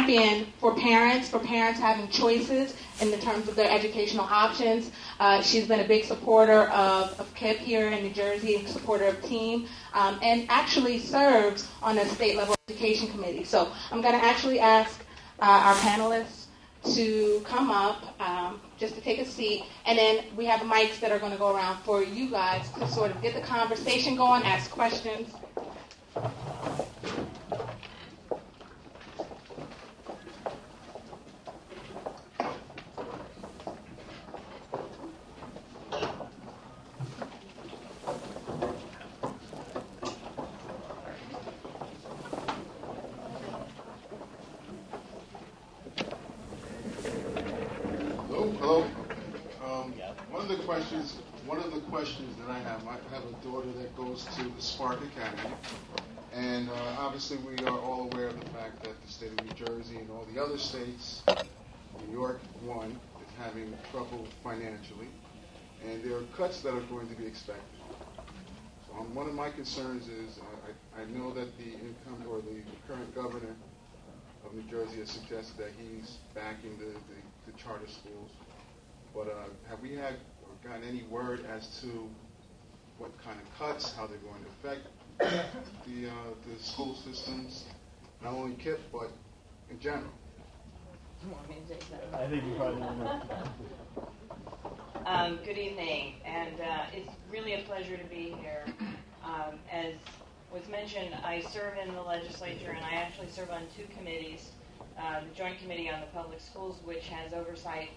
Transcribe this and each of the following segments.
champion for parents having choices in the terms of their educational options. She's been a big supporter of KIPP here in New Jersey, a supporter of TEAM, and actually serves on a state level education committee. So I'm going to actually ask our panelists to come up just to take a seat, and then we have mics that are going to go around for you guys to sort of get the conversation going, ask questions. One of the questions that I have a daughter that goes to the Spark Academy, and obviously we are all aware of the fact that the state of New Jersey and all the other states, New York, one, is having trouble financially, and there are cuts that are going to be expected. So one of my concerns is I know that the current governor of New Jersey has suggested that he's backing the charter schools, but have we had gotten any word as to what kind of cuts, how they're going to affect the school systems, not only KIPP, but in general? I think you probably know. Good evening, and it's really a pleasure to be here. As was mentioned, I serve in the legislature, and I actually serve on two committees. The Joint Committee on the Public Schools, which has oversight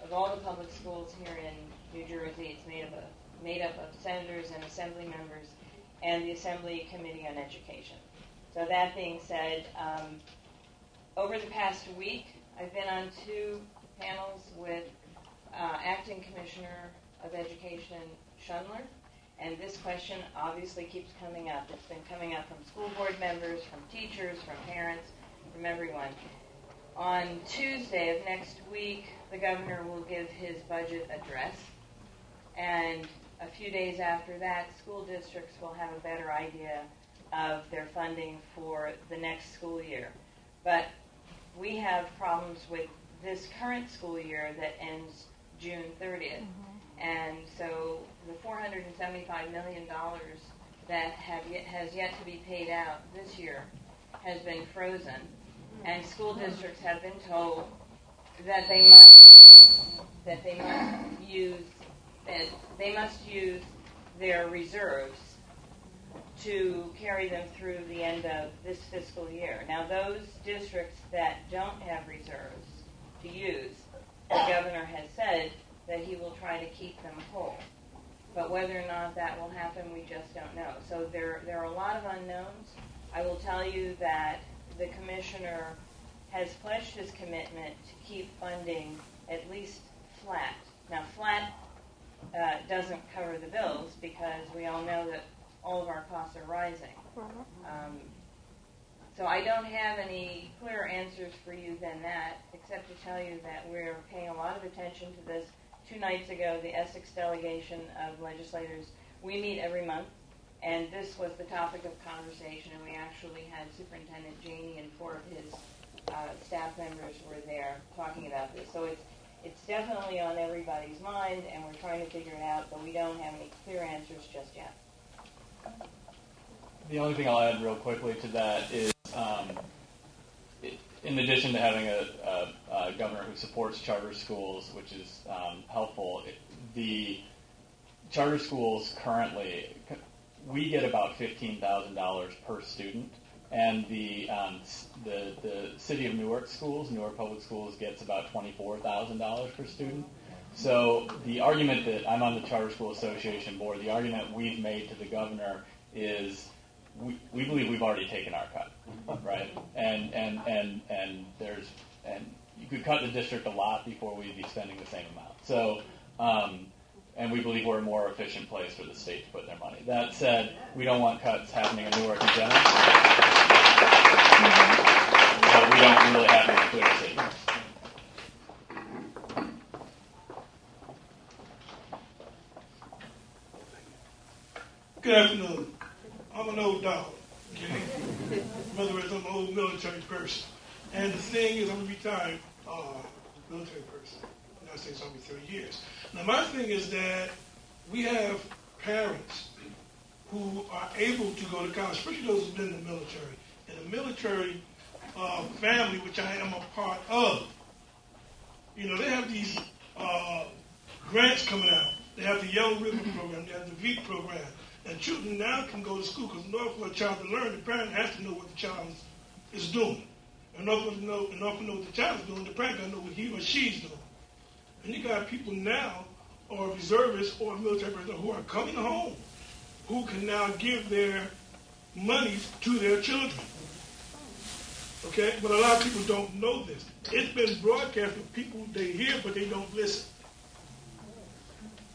of all the public schools here in New Jersey. It's made up of senators and assembly members, and the Assembly Committee on Education. So that being said, over the past week, I've been on two panels with Acting Commissioner of Education Schundler, and this question obviously keeps coming up. It's been coming up from school board members, from teachers, from parents, from everyone. On Tuesday of next week, the governor will give his budget address, and a few days after that, school districts will have a better idea of their funding for the next school year. But we have problems with this current school year that ends June 30th. And so the $475 million that has yet to be paid out this year has been frozen. And school districts have been told that they must use their reserves to carry them through the end of this fiscal year. Now, those districts that don't have reserves to use, the governor has said that he will try to keep them whole. But whether or not that will happen, we just don't know. So there are a lot of unknowns. I will tell you that the commissioner has pledged his commitment to keep funding at least flat. Now, flat doesn't cover the bills because we all know that all of our costs are rising. So I don't have any clearer answers for you than that, except to tell you that we're paying a lot of attention to this. 2 nights ago, the Essex delegation of legislators, we meet every month, and this was the topic of conversation, and we actually had Superintendent Janey and 4 of his staff members were there talking about this. So it's definitely on everybody's mind, and we're trying to figure it out, but we don't have any clear answers just yet. The only thing I'll add real quickly to that is, in addition to having a governor who supports charter schools, which is helpful, the charter schools currently, we get about $15,000 per student, and the city of Newark schools, Newark Public Schools, gets about $24,000 per student. So the argument that I'm on the Charter School Association board, the argument we've made to the governor is we believe we've already taken our cut, right? And you could cut the district a lot before we'd be spending the same amount. So, and we believe we're a more efficient place for the state to put their money. That said, we don't want cuts happening in Newark in general, but we don't really have any clear signals. Good afternoon. I'm an old dog, okay? In other words, I'm an old military person. And the thing is, I'm a retired military person. I'm not saying it's only 30 years. Now, my thing is that we have parents who are able to go to college, especially those who've been in the military. In the military family, which I am a part of, they have these grants coming out. They have the Yellow Ribbon program. They have the VEET program. And children now can go to school because in order for a child to learn, the parent has to know what the child is doing. In order to know what the child is doing, the parent got to know what he or she is doing. And you got people now, or reservists or military personnel who are coming home, who can now give their money to their children. Okay? But a lot of people don't know this. It's been broadcast with people they hear, but they don't listen.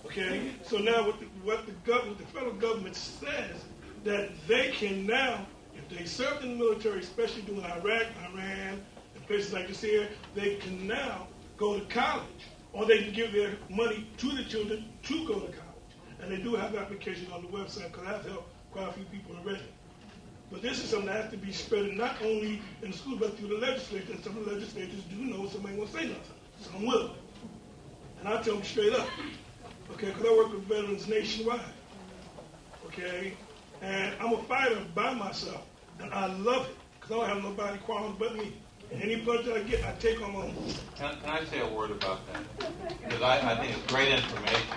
Okay? So now what the federal government says, that they can now, if they served in the military, especially during Iraq, Iran, and places like this here, they can now go to college, or they can give their money to the children to go to college. And they do have applications on the website, because I've helped quite a few people already. But this is something that has to be spread not only in the school, but through the legislature. And some of the legislators do know somebody won't say nothing. Some will. And I tell them straight up. Okay, because I work with veterans nationwide. Okay? And I'm a fighter by myself. And I love it, because I don't have nobody quarreling but me. And any punch that I get, I take on my own. Can I say a word about that? Because I think it's great information.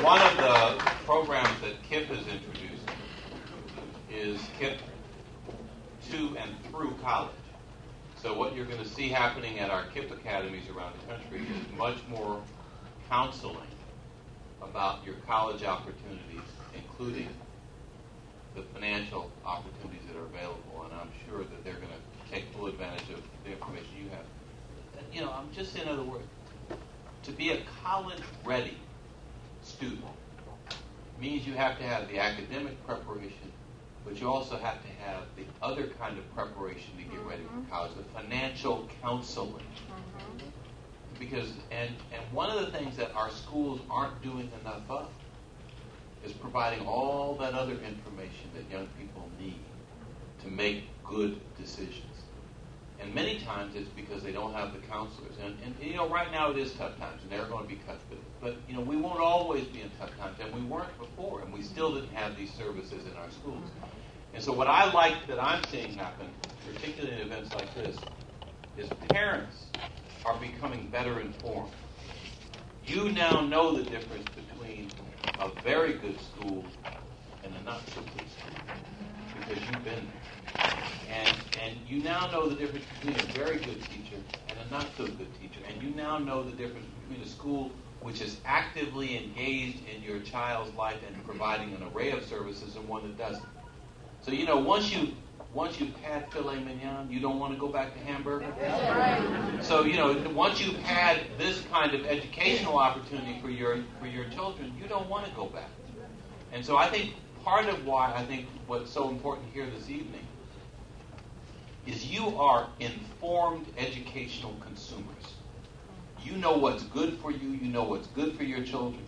One of the programs that KIPP has introduced is KIPP to and through college. So what you're going to see happening at our KIPP academies around the country is much more counseling about your college opportunities, including the financial opportunities that are available. And I'm sure that they're going to take full advantage of the information you have. I'm just in other words, to be a college-ready student means you have to have the academic preparation, but you also have to have the other kind of preparation to get ready for college, the financial counseling. Because, and one of the things that our schools aren't doing enough of is providing all that other information that young people need to make good decisions. And many times it's because they don't have the counselors. And right now it is tough times, and there are going to be cuts. But we won't always be in tough times, and we weren't before, and we still didn't have these services in our schools. And so what I like that I'm seeing happen, particularly in events like this, is parents are becoming better informed. You now know the difference between a very good school and a not so good school, because you've been there. And you now know the difference between a very good teacher and a not so good teacher. And you now know the difference between a school which is actively engaged in your child's life and providing an array of services and one that doesn't. So once you've had filet mignon, you don't want to go back to hamburger. So once you've had this kind of educational opportunity for your children, you don't want to go back. And so I think part of why I think what's so important here this evening is you are informed educational consumers. You know what's good for you, you know what's good for your children,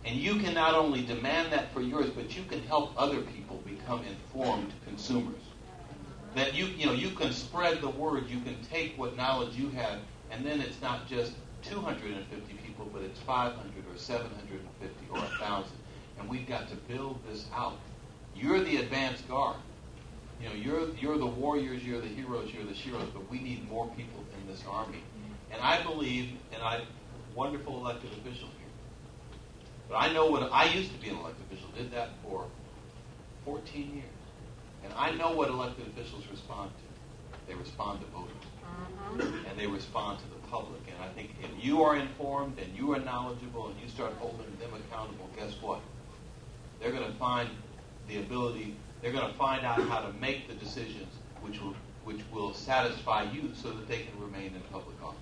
and you can not only demand that for yours, but you can help other people become informed consumers. That you can spread the word, you can take what knowledge you have, and then it's not just 250 people, but it's 500 or 750 or 1,000. And we've got to build this out. You're the advanced guard. You're the warriors, you're the heroes, you're the sheroes, but we need more people in this army. And I believe, wonderful elected officials here. But I know I used to be an elected official, did that for 14 years. And I know what elected officials respond to. They respond to voters. And they respond to the public. And I think if you are informed and you are knowledgeable and you start holding them accountable, guess what? They're going to find the ability, they're going to find out how to make the decisions which will satisfy you so that they can remain in public office.